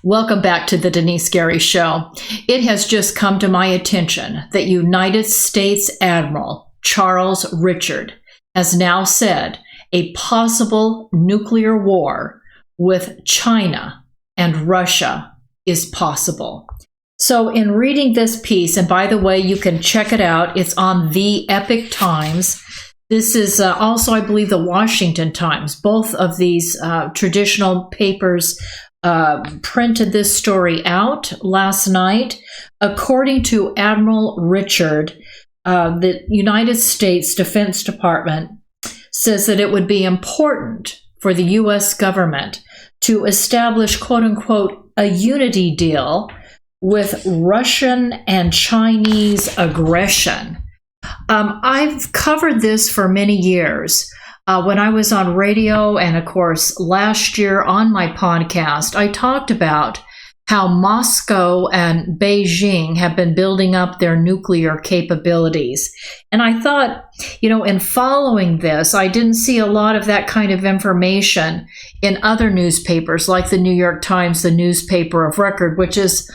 Welcome back to the Denise Gary Show. It has just come to my attention that United States Admiral Charles Richard has now said a possible nuclear war with China and Russia is possible. So in reading this piece, and by the way, you can check it out, it's on the Epoch Times. This is also, I believe, the Washington Times. Both of these traditional papers printed this story out last night. According to Admiral Richard, the United States Defense Department says that it would be important for the U.S. government to establish, quote unquote, a unity deal with Russian and Chinese aggression. I've covered this for many years. When I was on radio, and of course last year on my podcast, I talked about how Moscow and Beijing have been building up their nuclear capabilities. And I thought, in following this, I didn't see a lot of that kind of information in other newspapers like the New York Times, the newspaper of record, which is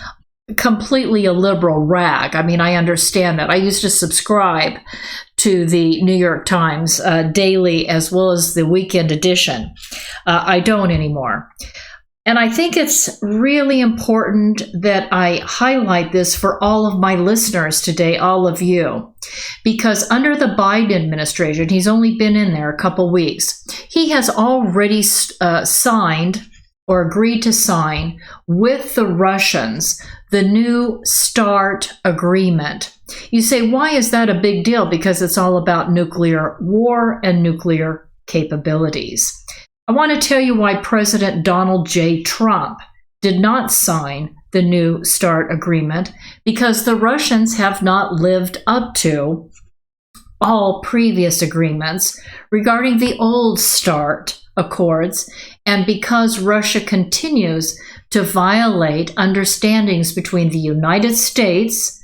completely a liberal rag. I mean, I understand that. I used to subscribe to the New York Times daily as well as the weekend edition. I don't anymore. And I think it's really important that I highlight this for all of my listeners today, all of you, because under the Biden administration, he's only been in there a couple weeks, he has already signed or agreed to sign with the Russians the New START agreement. You say, why is that a big deal? Because it's all about nuclear war and nuclear capabilities. I want to tell you why President Donald J. Trump did not sign the New START agreement, because the Russians have not lived up to all previous agreements regarding the old START accords, and because Russia continues to violate understandings between the United States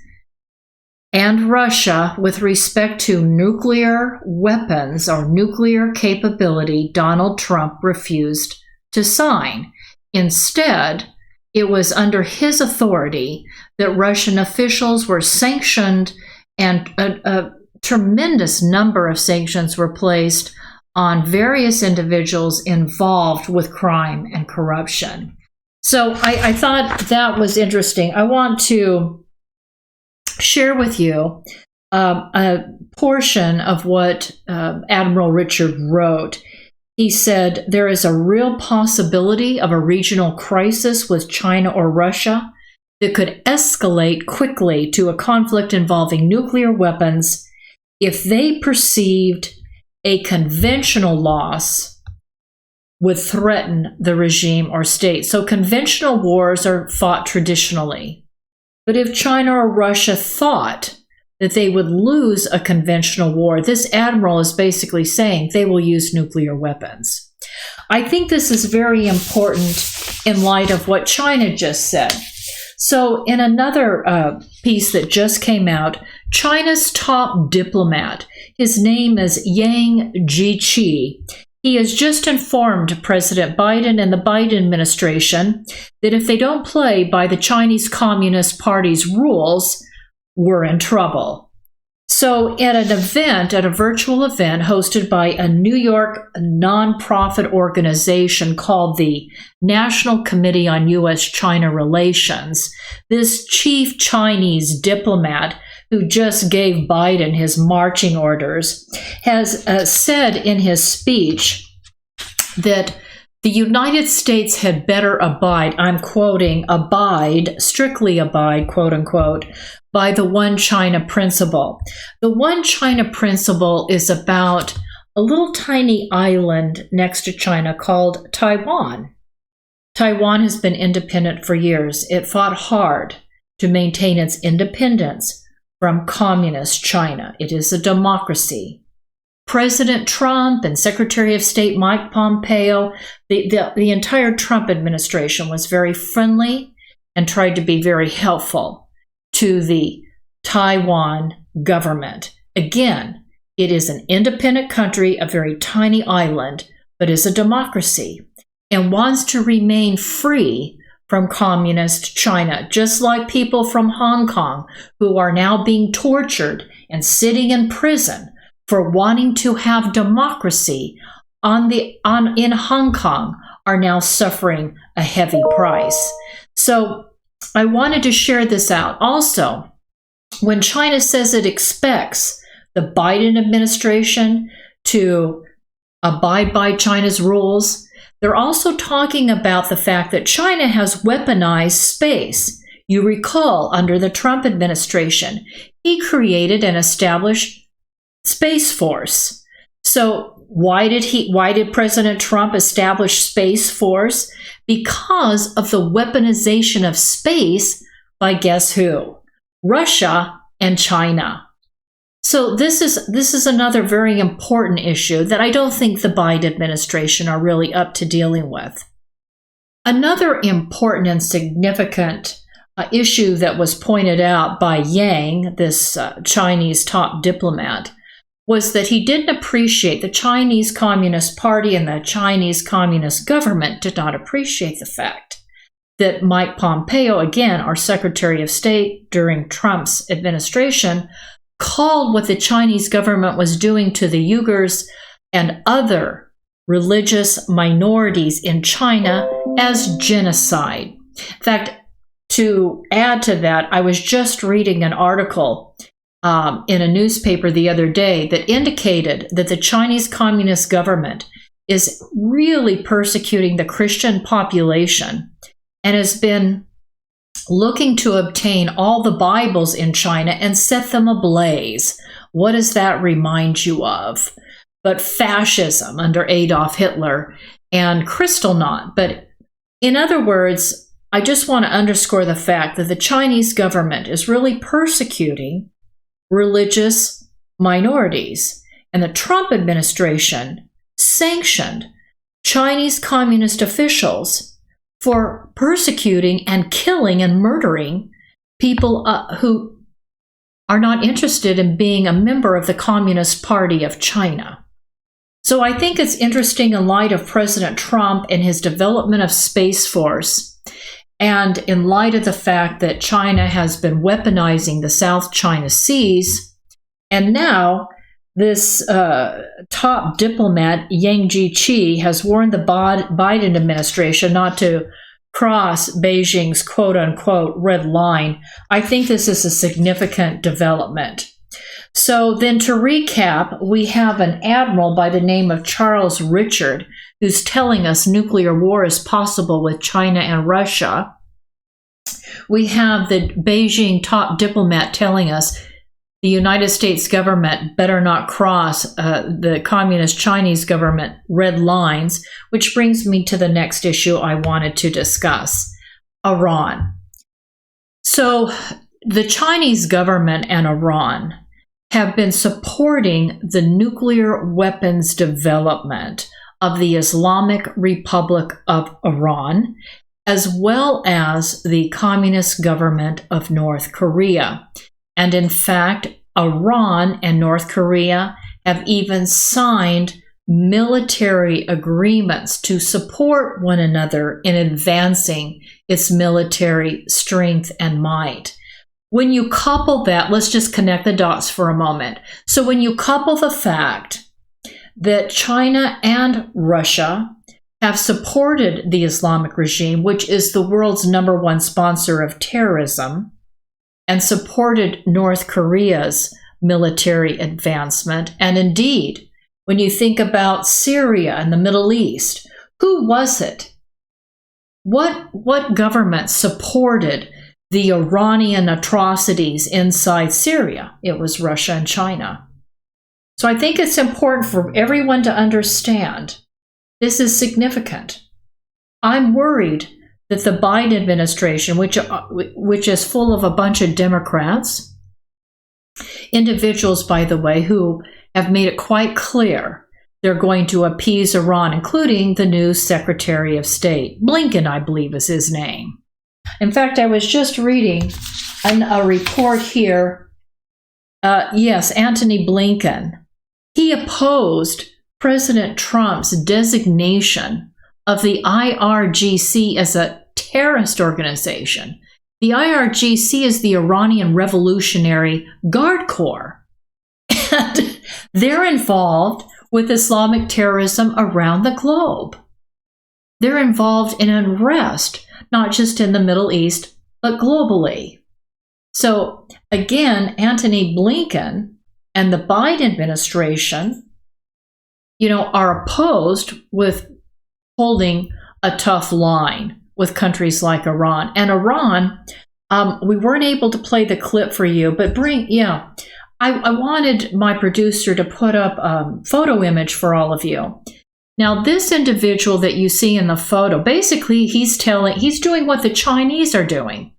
and Russia with respect to nuclear weapons or nuclear capability, Donald Trump refused to sign. Instead, it was under his authority that Russian officials were sanctioned, and a tremendous number of sanctions were placed on various individuals involved with crime and corruption. So I thought that was interesting. I want to share with you a portion of what Admiral Richard wrote. He said, there is a real possibility of a regional crisis with China or Russia that could escalate quickly to a conflict involving nuclear weapons if they perceived a conventional loss would threaten the regime or state. So conventional wars are fought traditionally. But if China or Russia thought that they would lose a conventional war, this admiral is basically saying they will use nuclear weapons. I think this is very important in light of what China just said. So in another piece that just came out, China's top diplomat, his name is Yang Jiechi. He has just informed President Biden and the Biden administration that if they don't play by the Chinese Communist Party's rules, we're in trouble. So at an event, at a virtual event hosted by a New York nonprofit organization called the National Committee on U.S.-China Relations, this chief Chinese diplomat who just gave Biden his marching orders, has said in his speech that the United States had better abide, I'm quoting, strictly abide, quote unquote, by the One China principle. The One China principle is about a little tiny island next to China called Taiwan. Taiwan has been independent for years. It fought hard to maintain its independence from communist China. It is a democracy. President Trump and Secretary of State Mike Pompeo, the entire Trump administration was very friendly and tried to be very helpful to the Taiwan government. Again, it is an independent country, a very tiny island, but is a democracy and wants to remain free from communist China, just like people from Hong Kong who are now being tortured and sitting in prison for wanting to have democracy in Hong Kong are now suffering a heavy price. So I wanted to share this out. Also, when China says it expects the Biden administration to abide by China's rules, they're also talking about the fact that China has weaponized space. You recall, under the Trump administration, he created and established Space Force. So why did President Trump establish Space Force? Because of the weaponization of space by guess who? Russia and China. So this is another very important issue that I don't think the Biden administration are really up to dealing with. Another important and significant issue that was pointed out by Yang, this Chinese top diplomat, was that he didn't appreciate the Chinese Communist Party and the Chinese Communist government did not appreciate the fact that Mike Pompeo, again, our Secretary of State during Trump's administration, called what the Chinese government was doing to the Uyghurs and other religious minorities in China as genocide. In fact, to add to that, I was just reading an article in a newspaper the other day that indicated that the Chinese Communist government is really persecuting the Christian population and has been looking to obtain all the Bibles in China and set them ablaze. What does that remind you of? But fascism under Adolf Hitler and Kristallnacht. But in other words, I just want to underscore the fact that the Chinese government is really persecuting religious minorities. And the Trump administration sanctioned Chinese communist officials for persecuting and killing and murdering people who are not interested in being a member of the Communist Party of China. So I think it's interesting in light of President Trump and his development of Space Force, and in light of the fact that China has been weaponizing the South China Seas, and now this top diplomat, Yang Jiechi, has warned the Biden administration not to cross Beijing's quote-unquote red line. I think this is a significant development. So then to recap, we have an admiral by the name of Charles Richard, who's telling us nuclear war is possible with China and Russia. We have the Beijing top diplomat telling us the United States government better not cross the communist Chinese government red lines, which brings me to the next issue I wanted to discuss, Iran. So the Chinese government and Iran have been supporting the nuclear weapons development of the Islamic Republic of Iran, as well as the communist government of North Korea. And in fact, Iran and North Korea have even signed military agreements to support one another in advancing its military strength and might. When you couple that, let's just connect the dots for a moment. So when you couple the fact that China and Russia have supported the Islamic regime, which is the world's #1 sponsor of terrorism, and supported North Korea's military advancement, and indeed, when you think about Syria and the Middle East, who was it? What government supported the Iranian atrocities inside Syria? It was Russia and China. So I think it's important for everyone to understand this is significant. I'm worried that the Biden administration, which is full of a bunch of Democrats, individuals, by the way, who have made it quite clear they're going to appease Iran, including the new Secretary of State. Blinken, I believe, is his name. In fact, I was just reading a report here. Yes, Antony Blinken. He opposed President Trump's designation of the IRGC as a terrorist organization. The IRGC is the Iranian Revolutionary Guard Corps. And they're involved with Islamic terrorism around the globe. They're involved in unrest, not just in the Middle East, but globally. So again, Antony Blinken and the Biden administration, are opposed with holding a tough line with countries like Iran. And Iran, we weren't able to play the clip for you, but I wanted my producer to put up a photo image for all of you. Now, this individual that you see in the photo, basically he's doing what the Chinese are doing.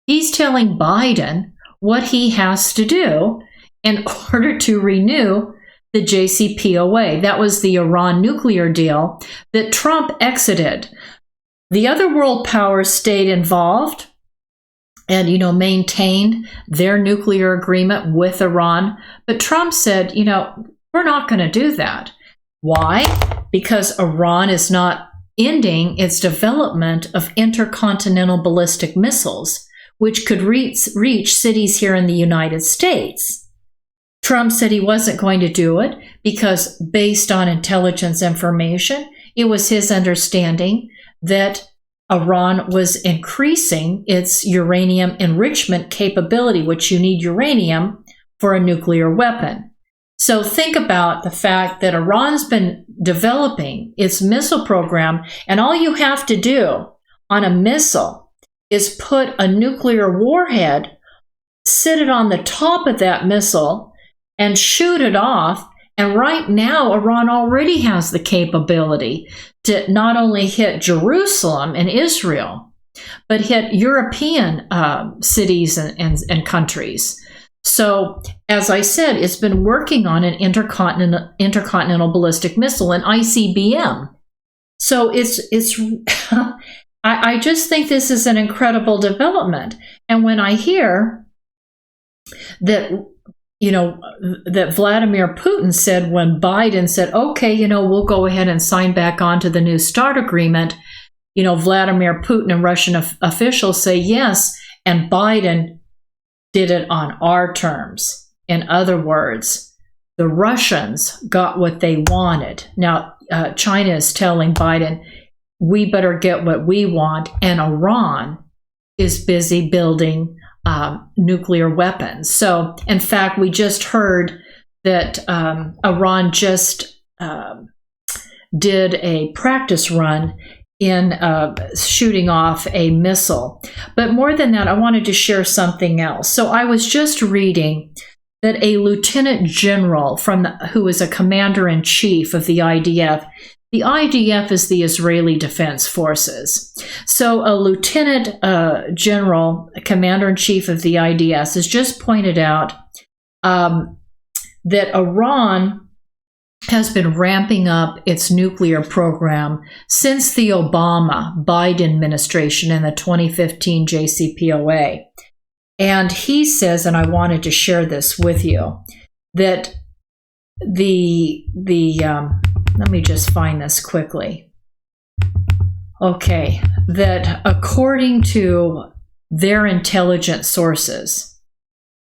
He's telling Biden what he has to do in order to renew the JCPOA. That was the Iran nuclear deal that Trump exited. The other world powers stayed involved and, maintained their nuclear agreement with Iran. But Trump said, we're not going to do that. Why? Because Iran is not ending its development of intercontinental ballistic missiles, which could reach cities here in the United States. Trump said he wasn't going to do it because, based on intelligence information, it was his understanding that Iran was increasing its uranium enrichment capability, which you need uranium for a nuclear weapon. So think about the fact that Iran's been developing its missile program, and all you have to do on a missile is put a nuclear warhead, sit it on the top of that missile, and shoot it off. And right now, Iran already has the capability to not only hit Jerusalem and Israel, but hit European cities and countries. So, as I said, it's been working on an intercontinental ballistic missile, an ICBM. So I just think this is an incredible development. And when I hear that, that Vladimir Putin said when Biden said, okay, we'll go ahead and sign back on to the New START agreement, Vladimir Putin and Russian officials say yes, and Biden did it on our terms. In other words, the Russians got what they wanted. Now, China is telling Biden, we better get what we want, and Iran is busy building nuclear weapons. So, in fact, we just heard that Iran just did a practice run in shooting off a missile. But more than that, I wanted to share something else. So I was just reading that a lieutenant general who is a commander-in-chief of the IDF is the Israeli Defense Forces. So a lieutenant general, a commander-in-chief of the IDF, has just pointed out that Iran has been ramping up its nuclear program since the Obama-Biden administration in the 2015 JCPOA. And he says, and I wanted to share this with you, that let me just find this quickly. Okay, that according to their intelligence sources,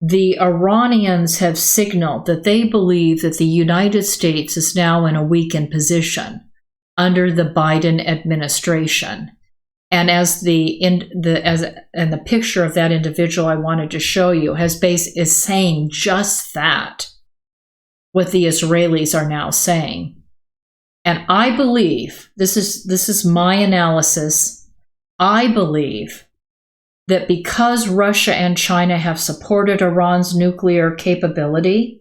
the Iranians have signaled that they believe that the United States is now in a weakened position under the Biden administration. And as the picture of that individual I wanted to show you is saying just that, what the Israelis are now saying. And I believe, this is my analysis, I believe that because Russia and China have supported Iran's nuclear capability,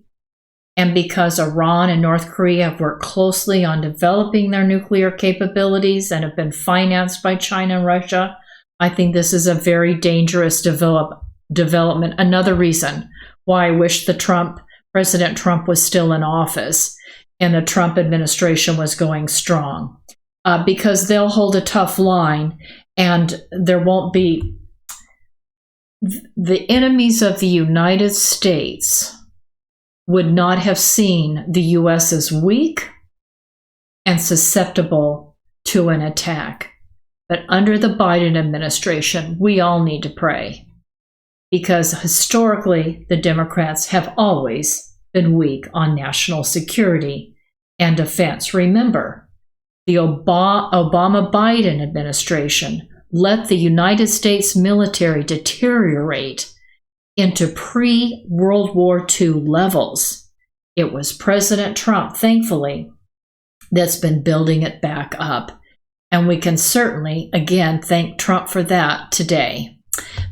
and because Iran and North Korea have worked closely on developing their nuclear capabilities and have been financed by China and Russia, I think this is a very dangerous development. Another reason why I wish President Trump was still in office and the Trump administration was going strong, because they'll hold a tough line and there won't be the enemies of the United States would not have seen the U.S. as weak and susceptible to an attack. But under the Biden administration, we all need to pray, because historically, the Democrats have always been weak on national security and defense. Remember, the Obama-Biden administration let the United States military deteriorate into pre-World War II levels. It was President Trump, thankfully, that's been building it back up. And we can certainly, again, thank Trump for that today.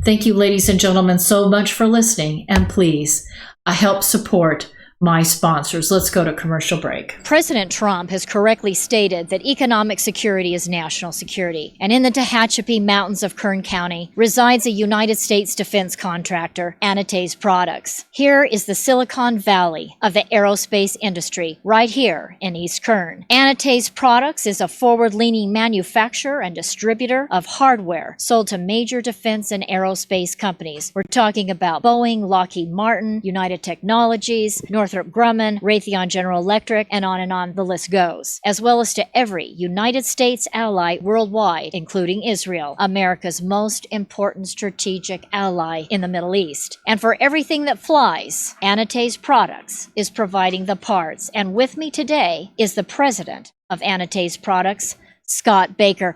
Thank you, ladies and gentlemen, so much for listening. And please help support my sponsors. Let's go to commercial break. President Trump has correctly stated that economic security is national security. And in the Tehachapi Mountains of Kern County resides a United States defense contractor, Denice Products. Here is the Silicon Valley of the aerospace industry, right here in East Kern. Denice Products is a forward-leaning manufacturer and distributor of hardware sold to major defense and aerospace companies. We're talking about Boeing, Lockheed Martin, United Technologies, Northrop Grumman, Raytheon General Electric, and on the list goes, as well as to every United States ally worldwide, including Israel, America's most important strategic ally in the Middle East. And for everything that flies, Denice Products is providing the parts. And with me today is the president of Denice Products, Scott Baker.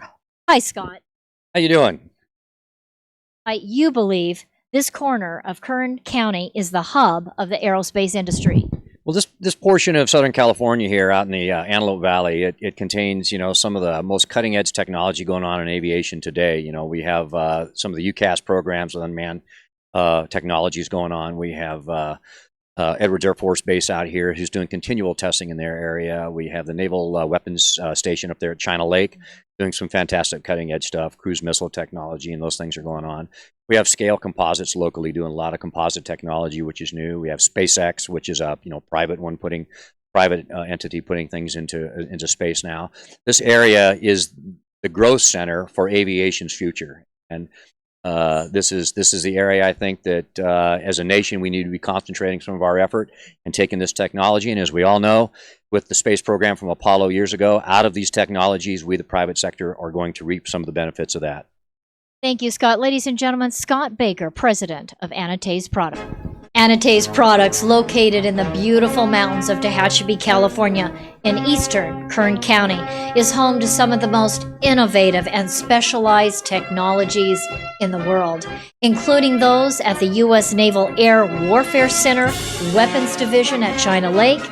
Hi, Scott. How you doing? You believe this corner of Kern County is the hub of the aerospace industry. Well, this portion of Southern California here out in the Antelope Valley, it contains, some of the most cutting edge technology going on in aviation today. We have some of the UCAS programs with unmanned technologies going on. We have Edwards Air Force Base out here who's doing continual testing in their area. We have the Naval Weapons Station up there at China Lake doing some fantastic cutting edge stuff, cruise missile technology, and those things are going on. We have Scale Composites locally doing a lot of composite technology, which is new. We have SpaceX, which is a private entity putting things into space now. This area is the growth center for aviation's future, and this is the area I think that as a nation we need to be concentrating some of our effort and taking this technology. And as we all know, with the space program from Apollo years ago, out of these technologies, we, the private sector, are going to reap some of the benefits of that. Thank you, Scott. Ladies and gentlemen, Scott Baker, president of Denice Products. Denice Products, located in the beautiful mountains of Tehachapi, California, in eastern Kern County, is home to some of the most innovative and specialized technologies in the world, including those at the U.S. Naval Air Warfare Center, Weapons Division at China Lake,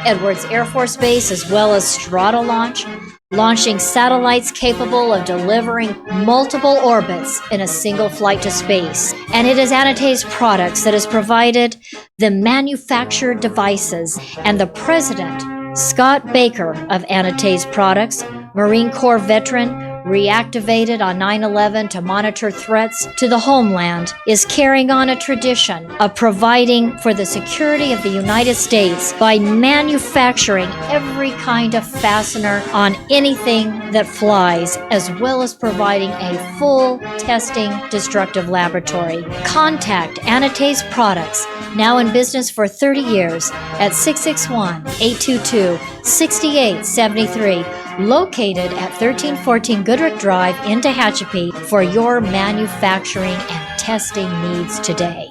Edwards Air Force Base, as well as Strata Launch, launching satellites capable of delivering multiple orbits in a single flight to space. And it is Denice Products that has provided the manufactured devices, and the president, Scott Baker of Denice Products, Marine Corps veteran, reactivated on 9/11 to monitor threats to the homeland, is carrying on a tradition of providing for the security of the United States by manufacturing every kind of fastener on anything that flies, as well as providing a full testing destructive laboratory. Contact Denice Products, now in business for 30 years, at 661-822-6873. Located at 1314 Goodrich Drive in Tehachapi for your manufacturing and testing needs today.